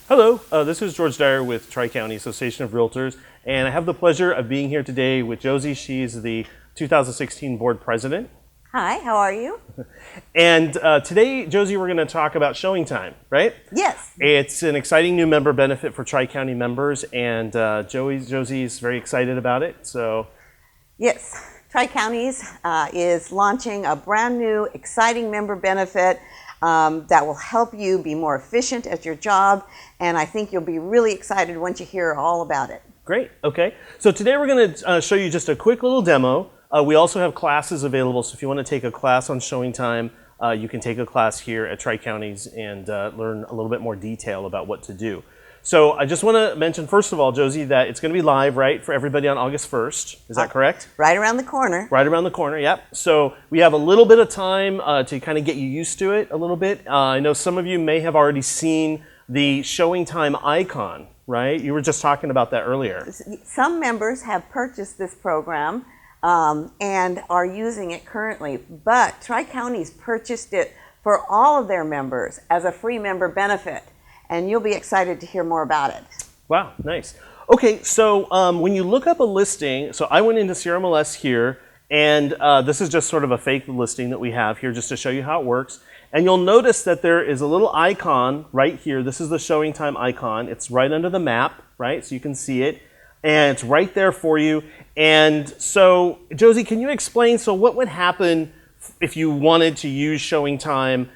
Hello, this is George Dyer with Tri-County Association of Realtors, and I have the pleasure of being here today with Josie. She's the 2016 board president. Hi, how are you? And today, Josie, we're going to talk about ShowingTime, right? Yes. It's an exciting new member benefit for Tri-County members, and Josie's very excited about it. So, yes, Tri-Counties is launching a brand new, exciting member benefit that will help you be more efficient at your job, and I think you'll be really excited once you hear all about it. Great. Okay. So today we're going to show you just a quick little demo. We also have classes available, so if you want to take a class on ShowingTime, you can take a class here at Tri-Counties and learn a little bit more detail about what to do. So I just want to mention, first of all, Josie, that it's going to be live, right, for everybody on August 1st. Is that correct? Right around the corner. Right around the corner, yep. So we have a little bit of time to kind of get you used to it a little bit. I know some of you may have already seen the ShowingTime icon, right? You were just talking about that earlier. Some members have purchased this program and are using it currently, but Tri-Counties purchased it for all of their members as a free member benefit, and you'll be excited to hear more about it. Wow, nice. Okay, so when you look up a listing, so I went into CRMLS here, and this is just sort of a fake listing that we have here just to show you how it works. And you'll notice that there is a little icon right here. This is the ShowingTime icon. It's right under the map, right? So you can see it. And it's right there for you. And so, Josie, can you explain, so what would happen if you wanted to use ShowingTime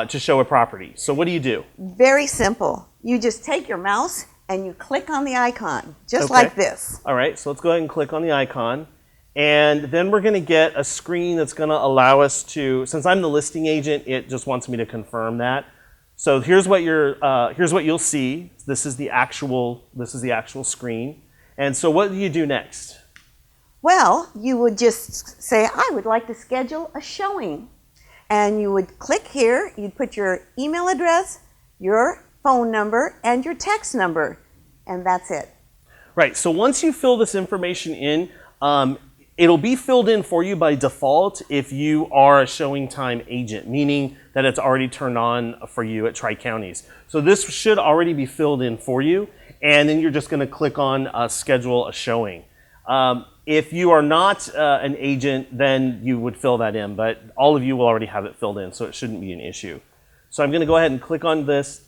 to show a property? So what do you do? Very simple. You just take your mouse and you click on the icon, just like this. All right, so let's go ahead and click on the icon. And then we're going to get a screen that's going to allow us to, since I'm the listing agent, it just wants me to confirm that. So here's what you'll see. This is the actual screen. And so what do you do next? Well, you would just say, I would like to schedule a showing. And you would click here, you'd put your email address, your phone number, and your text number, and that's it. Right, so once you fill this information in, it'll be filled in for you by default if you are a ShowingTime agent, meaning that it's already turned on for you at Tri-Counties. So this should already be filled in for you, and then you're just going to click on schedule a showing. If you are not an agent, then you would fill that in, but all of you will already have it filled in, so it shouldn't be an issue. So I'm going to go ahead and click on this.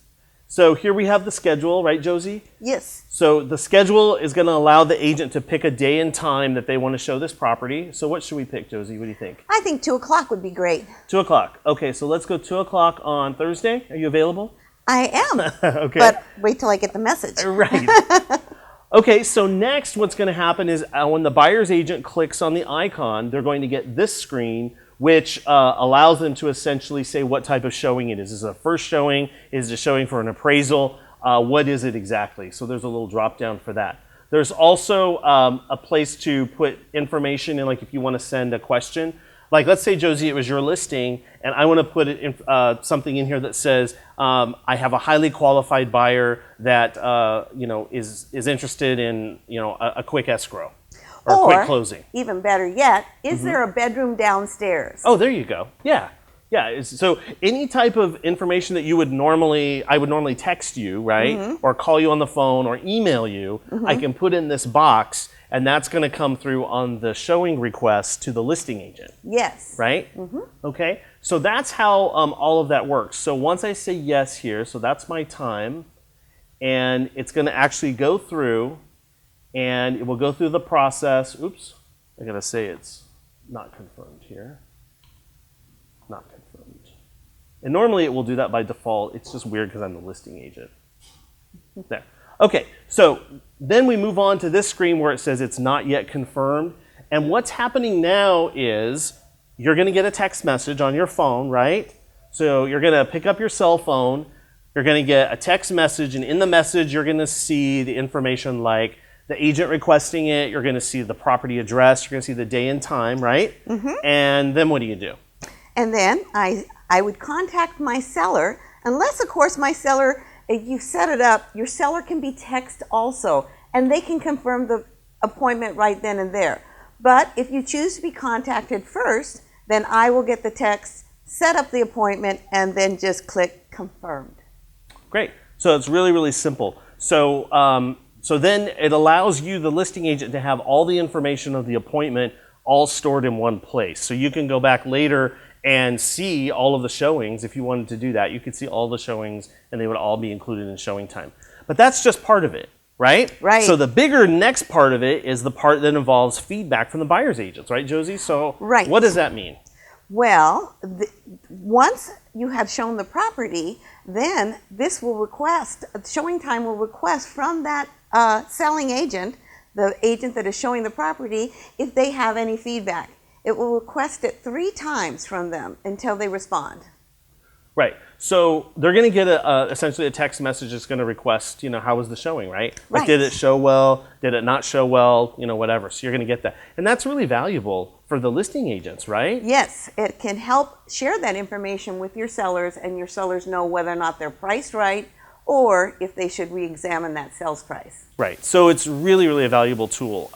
So here we have the schedule, right, Josie? Yes. So the schedule is going to allow the agent to pick a day and time that they want to show this property. So what should we pick, Josie? What do you think? I think 2 o'clock would be great. 2 o'clock. Okay, so let's go 2 o'clock on Thursday. Are you available? I am. Okay. But wait till I get the message. Right. Okay, so next what's going to happen is when the buyer's agent clicks on the icon, they're going to get this screen, which allows them to essentially say what type of showing it is. Is it a first showing? Is it a showing for an appraisal? What is it exactly? So there's a little drop down for that. There's also a place to put information in, like if you want to send a question. Like let's say, Josie, it was your listing, and I want to put it in, something in here that says, I have a highly qualified buyer that is interested in a quick escrow or a quick closing. Even better yet, is there a bedroom downstairs? Oh, there you go. Yeah. Yeah, so any type of information that I would normally text you, right? Or call you on the phone or email you, I can put in this box, and that's going to come through on the showing request to the listing agent. Yes. Right? Okay, so that's how all of that works. So once I say yes here, so that's my time, and it's going to actually go through, and it will go through the process. Oops, I got to say it's not confirmed here. Not confirmed. And normally it will do that by default. It's just weird because I'm the listing agent. There. Okay, so then we move on to this screen where it says it's not yet confirmed. And what's happening now is you're going to get a text message on your phone, right? So you're going to pick up your cell phone. You're going to get a text message, and in the message you're going to see the information like the agent requesting it. You're going to see the property address. You're going to see the day and time, right? And then what do you do? And then I would contact my seller, unless, of course, my seller, if you set it up, your seller can be text also, and they can confirm the appointment right then and there. But if you choose to be contacted first, then I will get the text, set up the appointment, and then just click confirmed. Great. So it's really, really simple. So, so then it allows you, the listing agent, to have all the information of the appointment all stored in one place. So you can go back later and see all of the showings. If you wanted to do that, you could see all the showings and they would all be included in ShowingTime. But that's just part of it, right? Right. So the bigger next part of it is the part that involves feedback from the buyer's agents, right, Josie? So right. What does that mean? Well, once you have shown the property, then this will request, ShowingTime will request from that selling agent, the agent that is showing the property, if they have any feedback. It will request it 3 times from them until they respond. Right. So they're going to get essentially a text message that's going to request, how was the showing, right? Like, Right. did it show well? Did it not show well? Whatever. So you're going to get that. And that's really valuable for the listing agents, right? Yes, it can help share that information with your sellers, and your sellers know whether or not they're priced right or if they should re-examine that sales price. Right. So it's really, really a valuable tool.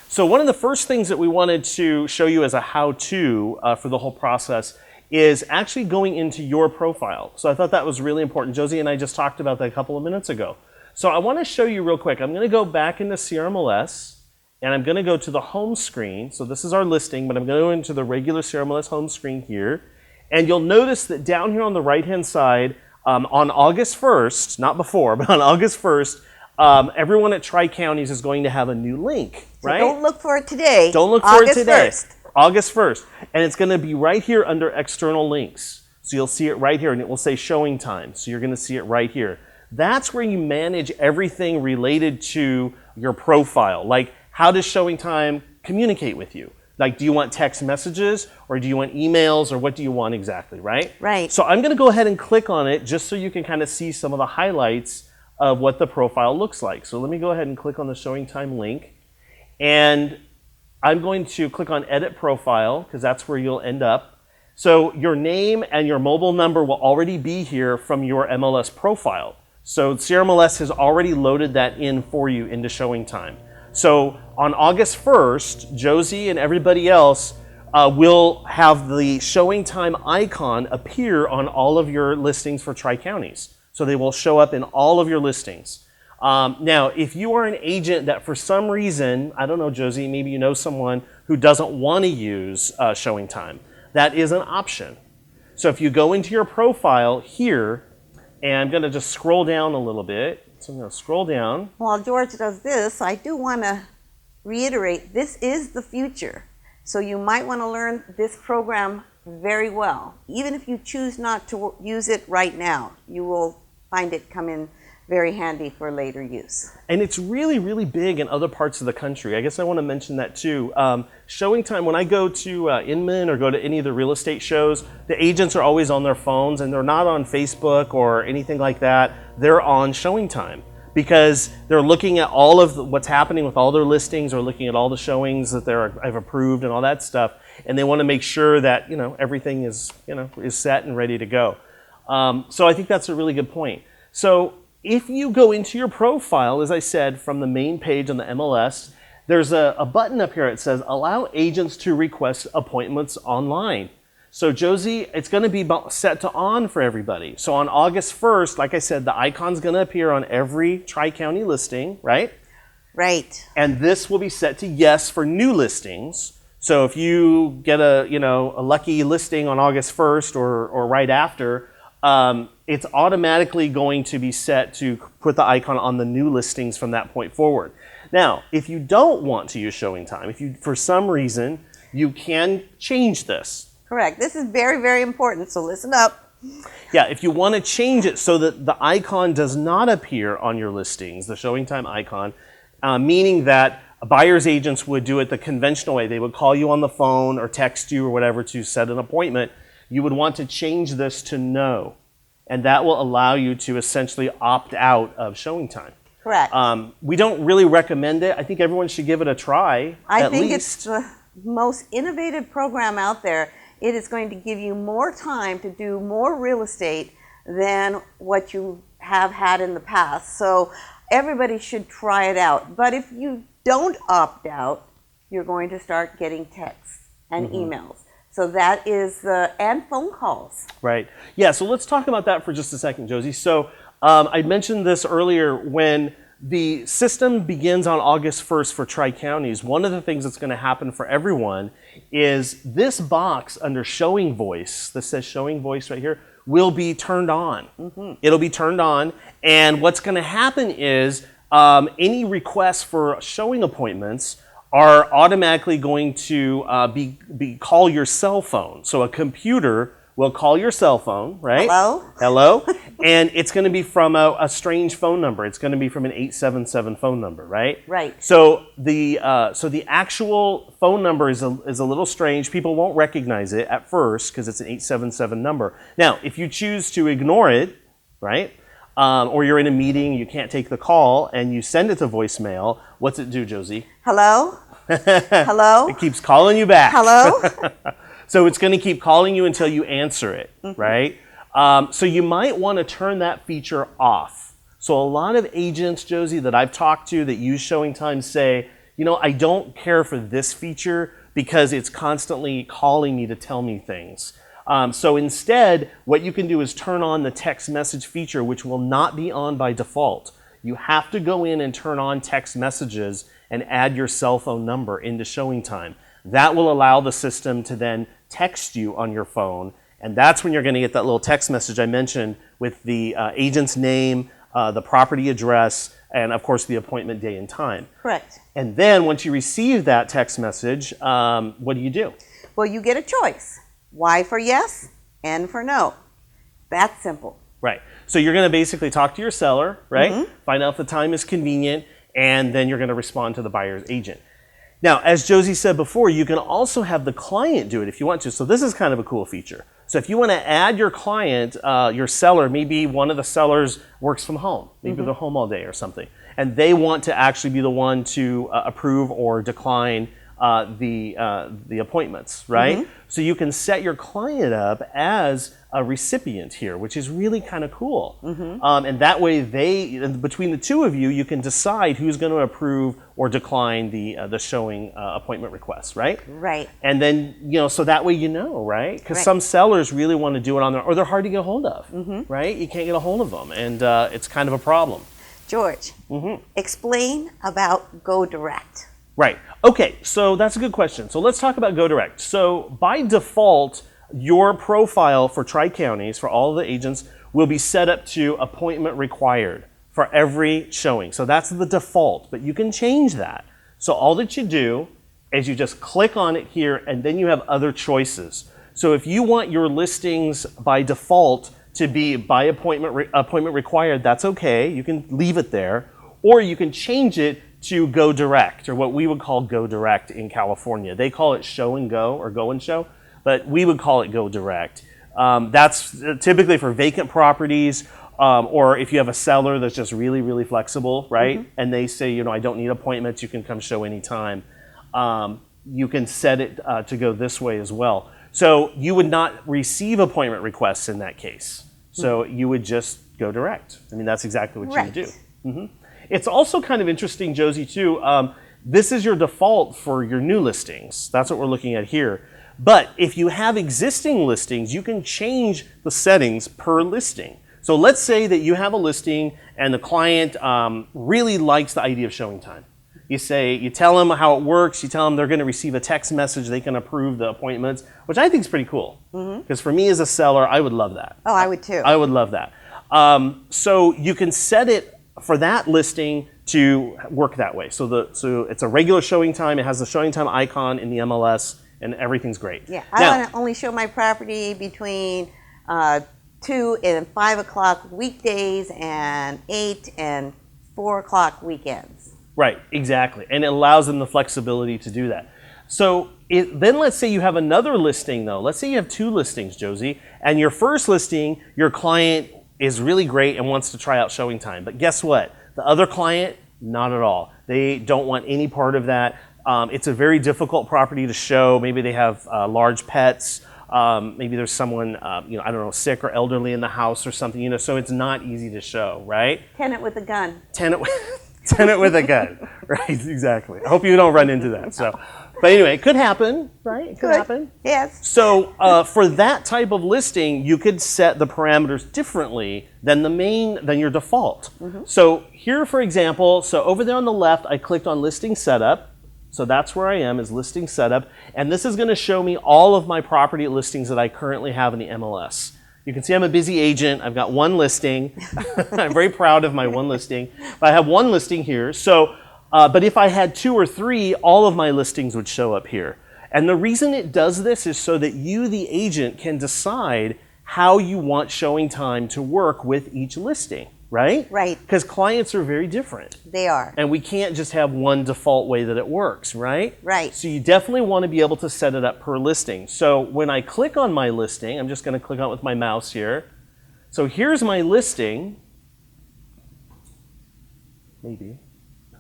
So one of the first things that we wanted to show you as a how-to for the whole process is actually going into your profile. So I thought that was really important. Josie and I just talked about that a couple of minutes ago. So I want to show you real quick. I'm going to go back into CRMLS, and I'm going to go to the home screen. So this is our listing, but I'm going to go into the regular CRMLS home screen here. And you'll notice that down here on the right-hand side, on August 1st, not before, but on August 1st, everyone at Tri-Counties is going to have a new link, right? So don't look for it today. Don't look for it today. August 1st. August 1st. And it's going to be right here under external links. So you'll see it right here, and it will say ShowingTime. So you're going to see it right here. That's where you manage everything related to your profile. Like, how does ShowingTime communicate with you? Like, do you want text messages, or do you want emails, or what do you want exactly, right? Right. So I'm going to go ahead and click on it just so you can kind of see some of the highlights of what the profile looks like. So let me go ahead and click on the ShowingTime link. And I'm going to click on Edit Profile, because that's where you'll end up. So your name and your mobile number will already be here from your MLS profile. So CRMLS has already loaded that in for you into ShowingTime. So on August 1st, Josie and everybody else will have the ShowingTime icon appear on all of your listings for Tri-Counties. So they will show up in all of your listings. Now, if you are an agent that for some reason, I don't know, Josie, maybe you know someone who doesn't want to use ShowingTime, that is an option. So if you go into your profile here, and I'm going to just scroll down a little bit. So I'm going to scroll down. While George does this, I do want to reiterate, this is the future. So you might want to learn this program very well. Even if you choose not to use it right now, you will find it come in very handy for later use. And it's really, really big in other parts of the country. I guess I want to mention that too. ShowingTime, when I go to Inman or go to any of the real estate shows, the agents are always on their phones, and they're not on Facebook or anything like that. They're on ShowingTime because they're looking at all of what's happening with all their listings, or looking at all the showings that I've approved and all that stuff. And they want to make sure that everything is set and ready to go. So I think that's a really good point. So if you go into your profile, as I said, from the main page on the MLS, there's a button up here that says Allow Agents to Request Appointments Online. So Josie, it's going to be set to on for everybody. So on August 1st, like I said, the icon's going to appear on every Tri-County listing, right? Right. And this will be set to yes for new listings. So if you get a lucky listing on August 1st or right after, it's automatically going to be set to put the icon on the new listings from that point forward. Now, if you don't want to use ShowingTime, if you, for some reason, you can change this. Correct. This is very, very important, so listen up. Yeah, if you want to change it so that the icon does not appear on your listings, the ShowingTime icon, meaning that buyer's agents would do it the conventional way. They would call you on the phone or text you or whatever to set an appointment. You would want to change this to no. And that will allow you to essentially opt out of ShowingTime. Correct. We don't really recommend it. I think everyone should give it a try. I think it's the most innovative program out there. It is going to give you more time to do more real estate than what you have had in the past. So everybody should try it out. But if you don't opt out, you're going to start getting texts and emails. So that is, and phone calls. Right. Yeah, so let's talk about that for just a second, Josie. So I mentioned this earlier. When the system begins on August 1st for Tri-Counties, one of the things that's going to happen for everyone is this box under Showing Voice, that says Showing Voice right here, will be turned on. It'll be turned on, and what's going to happen is any requests for showing appointments are automatically going to call your cell phone. So a computer will call your cell phone, right? Hello? Hello. And it's going to be from a strange phone number. It's going to be from an 877 phone number, right? Right. So the actual phone number is a little strange. People won't recognize it at first because it's an 877 number. Now, if you choose to ignore it, right? Or you're in a meeting, you can't take the call, and you send it to voicemail, what's it do, Josie? Hello? Hello? It keeps calling you back. Hello? So it's going to keep calling you until you answer it, right? So you might want to turn that feature off. So a lot of agents, Josie, that I've talked to that use ShowingTime say, you know, I don't care for this feature because it's constantly calling me to tell me things. So instead, what you can do is turn on the text message feature, which will not be on by default. You have to go in and turn on text messages and add your cell phone number into ShowingTime. That will allow the system to then text you on your phone, and that's when you're going to get that little text message I mentioned with the agent's name, the property address, and of course the appointment day and time. Correct. And then once you receive that text message, what do? Well, you get a choice. Y for yes, N for no. That's simple. Right. So you're going to basically talk to your seller, right? Find out if the time is convenient, and then you're going to respond to the buyer's agent. Now, as Josie said before, you can also have the client do it if you want to. So this is kind of a cool feature. So if you want to add your client, your seller, maybe one of the sellers works from home. Maybe they're home all day or something. And they want to actually be the one to approve or decline the appointments, right? So you can set your client up as a recipient here, which is really kind of cool. And that way between the two of you, you can decide who's going to approve or decline the showing appointment requests, right? Right. And then, you know, so that way you know, right? Because some sellers really want to do it on their, or they're hard to get a hold of, right? You can't get a hold of them, and it's kind of a problem. George, explain about Go Direct. Right. Okay, so that's a good question. So let's talk about Go Direct. So by default, your profile for Tri-Counties, for all of the agents, will be set up to appointment required for every showing. So that's the default, but you can change that. So all that you do is you just click on it here, and then you have other choices. So if you want your listings by default to be by appointment required, that's okay. You can leave it there, or you can change it to Go Direct, or what we would call Go Direct in California. They call it Show and Go, or Go and Show, but we would call it Go Direct. That's typically for vacant properties, or if you have a seller that's just really, really flexible, right? And they say, you know, I don't need appointments, you can come show anytime. You can set it to go this way as well. So you would not receive appointment requests in that case. So you would just go direct. I mean, that's exactly what you would do. It's also kind of interesting, Josie, too. This is your default for your new listings. That's what we're looking at here. But if you have existing listings, you can change the settings per listing. So let's say that you have a listing and the client really likes the idea of ShowingTime. You tell them how it works, you tell them they're going to receive a text message, they can approve the appointments, which I think is pretty cool. Because for me as a seller, I would love that. Oh, I would too. I would love that. So you can set it for that listing to work that way. So it's a regular ShowingTime, it has the ShowingTime icon in the MLS, and everything's great. Yeah, I want to only show my property between 2 and 5 o'clock weekdays and 8 and 4 o'clock weekends. Right, exactly. And it allows them the flexibility to do that. So then let's say you have another listing though. Let's say you have 2 listings, Josie, and your first listing, your client is really great and wants to try out ShowingTime. But guess what? The other client, not at all. They don't want any part of that. It's a very difficult property to show. Maybe they have large pets. Maybe there's someone, I don't know, sick or elderly in the house or something, so it's not easy to show, right? Tenant with a gun. Tenant with a gun, right, exactly. I hope you don't run into that. But anyway, it could happen, right? It could happen. Yes. So for that type of listing, you could set the parameters differently than than your default. So here, for example, so over there on the left, I clicked on listing setup. So that's where I am, is listing setup. And this is going to show me all of my property listings that I currently have in the MLS. You can see I'm a busy agent. I've got one listing. I'm very proud of my one listing. But I have one listing here. So, but if I had 2 or 3, all of my listings would show up here. And the reason it does this is so that you, the agent, can decide how you want ShowingTime to work with each listing, right? Right. Because clients are very different. They are. And we can't just have one default way that it works, right? Right. So you definitely want to be able to set it up per listing. So when I click on my listing, I'm just going to click on it with my mouse here. So here's my listing. Maybe.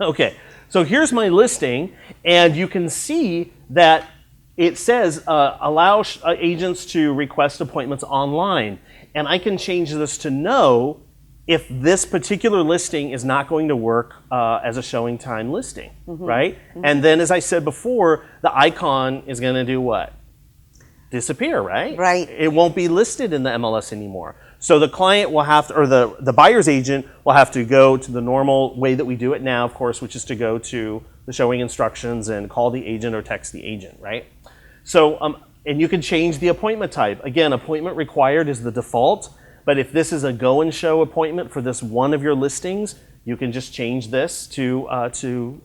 Okay. So here's my listing, and you can see that it says allow agents to request appointments online. And I can change this to no if this particular listing is not going to work as a ShowingTime listing, right? And then, as I said before, the icon is going to do what? Disappear, right? Right. It won't be listed in the MLS anymore. So the client will have to, or the buyer's agent will have to go to the normal way that we do it now, of course, which is to go to the showing instructions and call the agent or text the agent, right? So, and you can change the appointment type. Again, appointment required is the default. But if this is a go and show appointment for this one of your listings, you can just change this to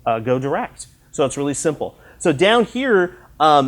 go direct. So it's really simple. So down here,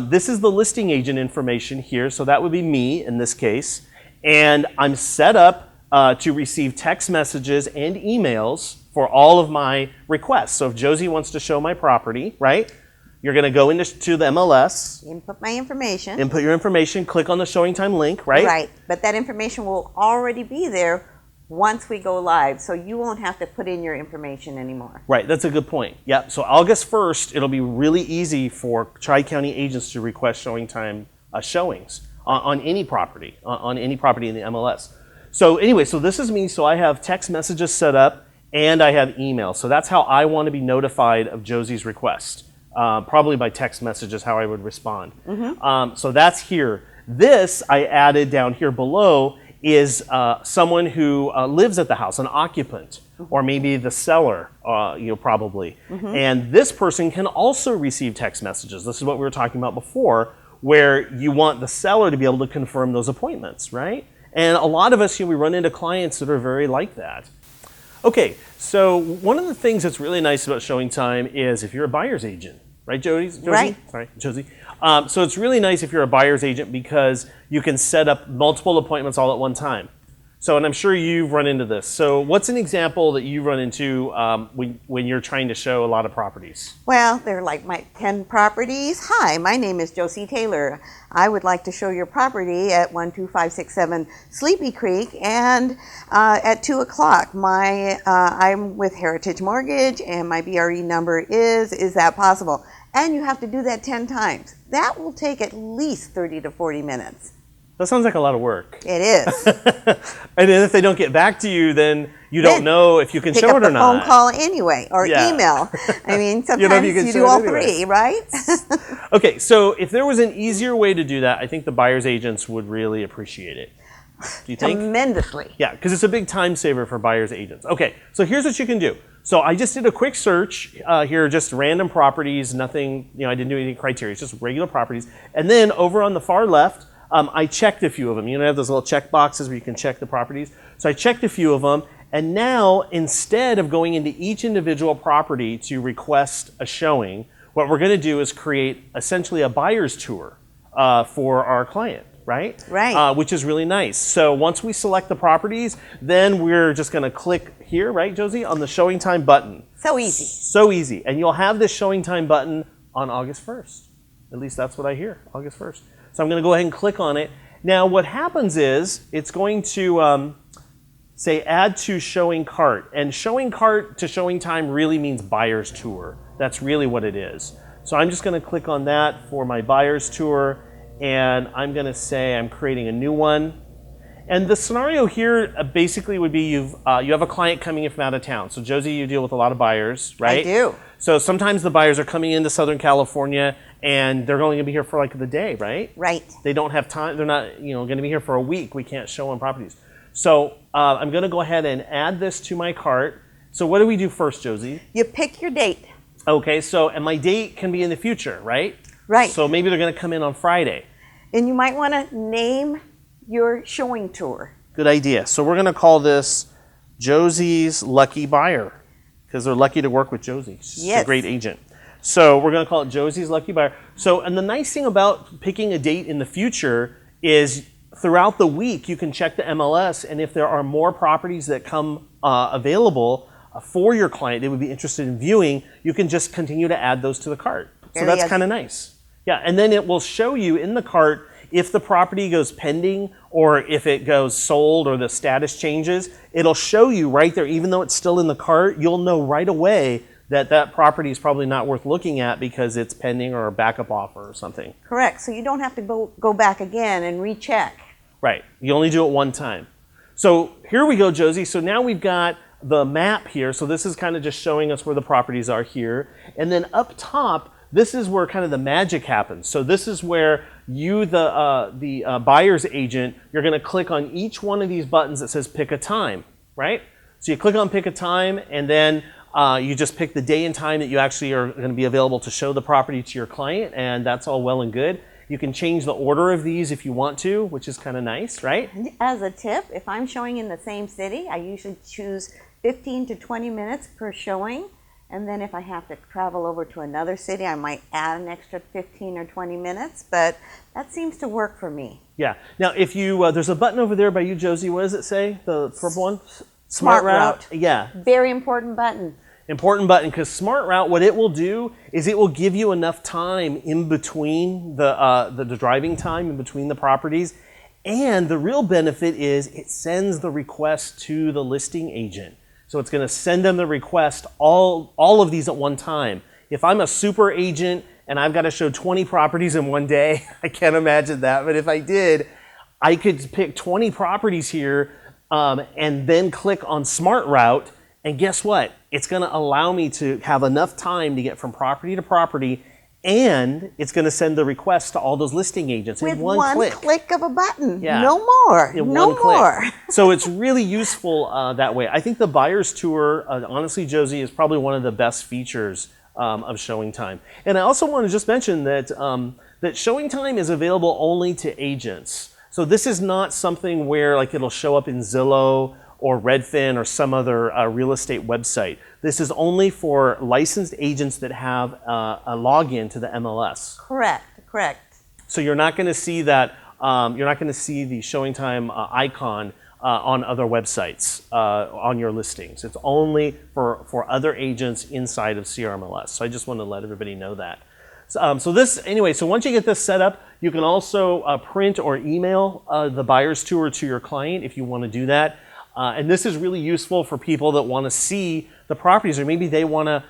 this is the listing agent information here. So that would be me in this case. And I'm set up to receive text messages and emails for all of my requests. So if Josie wants to show my property, right? You're going to go into the MLS. Input my information. Input your information. Click on the ShowingTime link, right? Right. But that information will already be there once we go live. So you won't have to put in your information anymore. Right. That's a good point. Yep. So August 1st, it'll be really easy for Tri-County agents to request ShowingTime showings on any property, on any property in the MLS. So anyway, so this is me. So I have text messages set up and I have email. So that's how I want to be notified of Josie's request. Probably by text message is how I would respond. So that's here. This I added down here below is someone who lives at the house, an occupant, or maybe the seller, probably. And this person can also receive text messages. This is what we were talking about before, where you want the seller to be able to confirm those appointments, right? And a lot of us, we run into clients that are very like that. Okay, so one of the things that's really nice about ShowingTime is if you're a buyer's agent, right, Josie? Right. Sorry, Josie. So it's really nice if you're a buyer's agent because you can set up multiple appointments all at one time. So, and I'm sure you've run into this. So what's an example that you run into when you're trying to show a lot of properties? Well, they're like my 10 properties. Hi, my name is Josie Taylor. I would like to show your property at 12567 Sleepy Creek and at 2 o'clock. I'm with Heritage Mortgage and my BRE number is that possible? And you have to do that 10 times. That will take at least 30 to 40 minutes. That sounds like a lot of work. It is. And then if they don't get back to you, then you don't know if you can show it or not. Pick up a phone call anyway, or email. I mean, sometimes you do all three, right? Okay, so if there was an easier way to do that, I think the buyer's agents would really appreciate it. Do you think? Tremendously. Yeah, because it's a big time saver for buyer's agents. Okay, so here's what you can do. So I just did a quick search here, just random properties, nothing, I didn't do any criteria, it's just regular properties. And then over on the far left, I checked a few of them. I have those little check boxes where you can check the properties. So I checked a few of them, and now instead of going into each individual property to request a showing, what we're going to do is create essentially a buyer's tour for our client, right? Right. Which is really nice. So once we select the properties, then we're just going to click here, right, Josie, on the ShowingTime button. So easy. So easy. And you'll have this ShowingTime button on August 1st. At least that's what I hear, August 1st. So I'm going to go ahead and click on it. Now what happens is it's going to say add to showing cart. And showing cart to ShowingTime really means buyer's tour. That's really what it is. So I'm just going to click on that for my buyer's tour. And I'm going to say I'm creating a new one. And the scenario here basically would be you have a client coming in from out of town. So Josie, you deal with a lot of buyers, right? I do. So sometimes the buyers are coming into Southern California and they're only going to be here for like the day, right? Right. They don't have time. They're not going to be here for a week. We can't show them properties. So I'm going to go ahead and add this to my cart. So what do we do first, Josie? You pick your date. Okay, and my date can be in the future, right? Right. So maybe they're going to come in on Friday. And you might want to name your showing tour. Good idea. So we're going to call this Josie's Lucky Buyer because they're lucky to work with Josie. She's a great agent. So we're going to call it Josie's Lucky Buyer. So, and the nice thing about picking a date in the future is throughout the week you can check the MLS, and if there are more properties that come available for your client they would be interested in viewing, you can just continue to add those to the cart. So that's kind of nice. Yeah, and then it will show you in the cart if the property goes pending or if it goes sold or the status changes. It'll show you right there, even though it's still in the cart, you'll know right away that that property is probably not worth looking at because it's pending or a backup offer or something. Correct. So you don't have to go back again and recheck. Right. You only do it one time. So here we go, Josie. So now we've got the map here. So this is kind of just showing us where the properties are here. And then up top, this is where kind of the magic happens. So this is where you, the buyer's agent, you're going to click on each one of these buttons that says pick a time, right? So you click on pick a time, and then you just pick the day and time that you actually are going to be available to show the property to your client, and that's all well and good. You can change the order of these if you want to, which is kind of nice, right? As a tip, if I'm showing in the same city, I usually choose 15 to 20 minutes per showing. And then if I have to travel over to another city, I might add an extra 15 or 20 minutes, but that seems to work for me. Yeah. Now, if you, there's a button over there by you, Josie. What does it say? The purple one? Smart Route. Yeah. Very important button. Important button, because Smart Route, what it will do is it will give you enough time in between the driving time in between the properties. And the real benefit is it sends the request to the listing agent. So it's going to send them the request, all of these at one time. If I'm a super agent and I've got to show 20 properties in one day, I can't imagine that. But if I did, I could pick 20 properties here and then click on Smart Route. And guess what? It's going to allow me to have enough time to get from property to property, and it's going to send the request to all those listing agents with in one click of a button. Yeah. No more. No more. So it's really useful that way. I think the buyer's tour, honestly, Josie, is probably one of the best features of ShowingTime. And I also want to just mention that that ShowingTime is available only to agents. So this is not something where like it'll show up in Zillow or Redfin or some other real estate website. This is only for licensed agents that have a login to the MLS. Correct. So you're not going to see that. You're not going to see the ShowingTime icon on other websites on your listings. It's only for other agents inside of CRMLS. So I just want to let everybody know that. So this anyway. So once you get this set up, you can also print or email the buyer's tour to your client if you want to do that. And this is really useful for people that want to see the properties, or maybe they want to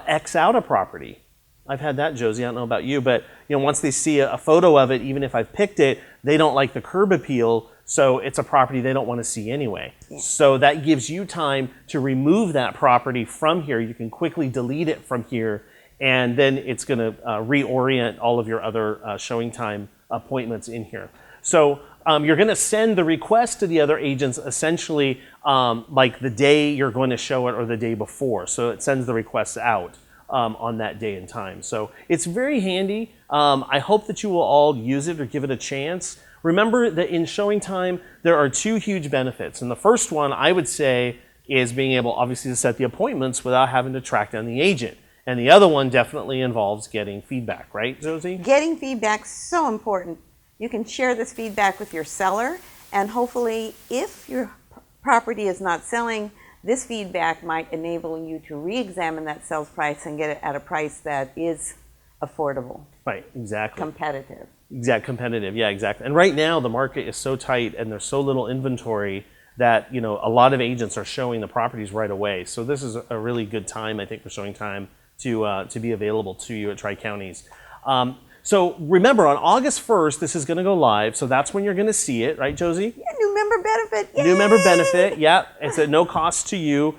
X out a property. I've had that, Josie. I don't know about you, but once they see a photo of it, even if I've picked it, they don't like the curb appeal, so it's a property they don't want to see anyway. Yeah. So that gives you time to remove that property from here. You can quickly delete it from here, and then it's going to reorient all of your other ShowingTime appointments in here. So you're going to send the request to the other agents essentially like the day you're going to show it or the day before. So it sends the requests out on that day and time. So it's very handy. I hope that you will all use it or give it a chance. Remember that in ShowingTime, there are two huge benefits. And the first one, I would say, is being able, obviously, to set the appointments without having to track down the agent. And the other one definitely involves getting feedback, right, Josie? Getting feedback is so important. You can share this feedback with your seller, and hopefully, if your property is not selling, this feedback might enable you to re-examine that sales price and get it at a price that is affordable. Right, exactly. Competitive. Competitive, yeah, exactly. And right now, the market is so tight and there's so little inventory that a lot of agents are showing the properties right away. So this is a really good time, I think, for ShowingTime to be available to you at Tri-Counties. So remember, on August 1st, this is going to go live. So that's when you're going to see it, right, Josie? Yeah, new member benefit. Yay! New member benefit. Yeah, it's at no cost to you.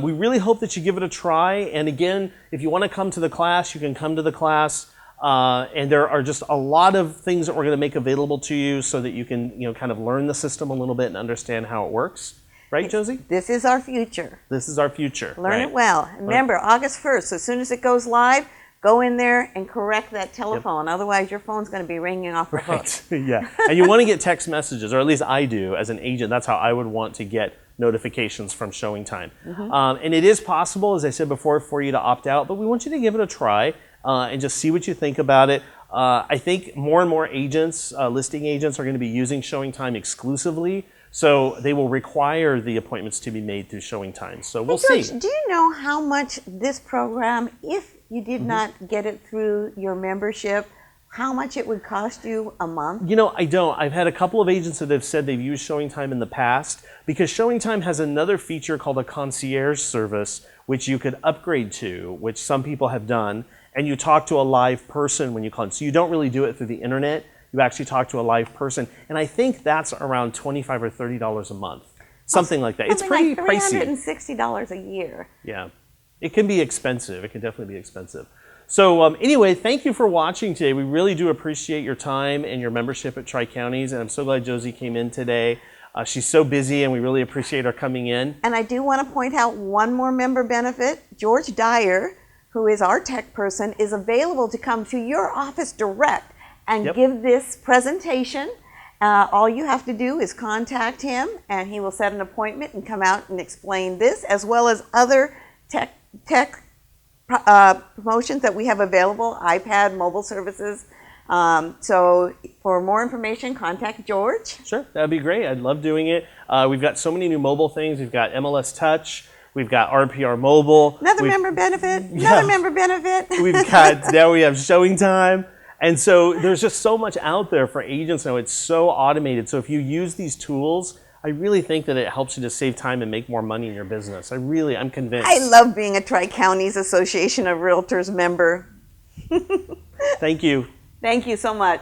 We really hope that you give it a try. And again, if you want to come to the class, you can come to the class. And there are just a lot of things that we're going to make available to you so that you can, kind of learn the system a little bit and understand how it works. Right, Josie? This is our future. This is our future. Learn right. it well. And remember, August 1st, so as soon as it goes live, go in there and correct that telephone. Yep. Otherwise, your phone's going to be ringing off the hook. Yeah. And you want to get text messages, or at least I do as an agent. That's how I would want to get notifications from ShowingTime. And it is possible, as I said before, for you to opt out, but we want you to give it a try and just see what you think about it. I think more and more agents, listing agents, are going to be using ShowingTime exclusively. So they will require the appointments to be made through ShowingTime. So we'll George, see. Do you know how much this program, if you did not get it through your membership, how much it would cost you a month? I don't. I've had a couple of agents that have said they've used ShowingTime in the past because ShowingTime has another feature called a concierge service, which you could upgrade to, which some people have done, and you talk to a live person when you call in. So you don't really do it through the internet. You actually talk to a live person, and I think that's around $25 or $30 a month, something like that. It's pretty like pricey. $360 a year. Yeah, it can be expensive. It can definitely be expensive. So anyway, thank you for watching today. We really do appreciate your time and your membership at Tri-Counties, and I'm so glad Josie came in today. She's so busy, and we really appreciate her coming in. And I do want to point out one more member benefit. George Dyer, who is our tech person, is available to come to your office direct and give this presentation. All you have to do is contact him, and he will set an appointment and come out and explain this, as well as other tech promotions that we have available, iPad, mobile services. So for more information, contact George. Sure, that'd be great. I'd love doing it. We've got so many new mobile things. We've got MLS Touch. We've got RPR Mobile. Another member benefit. Another member benefit. Now we have ShowingTime. And so there's just so much out there for agents now. It's so automated. So if you use these tools, I really think that it helps you to save time and make more money in your business. I'm convinced. I love being a Tri-Counties Association of Realtors member. Thank you. Thank you so much.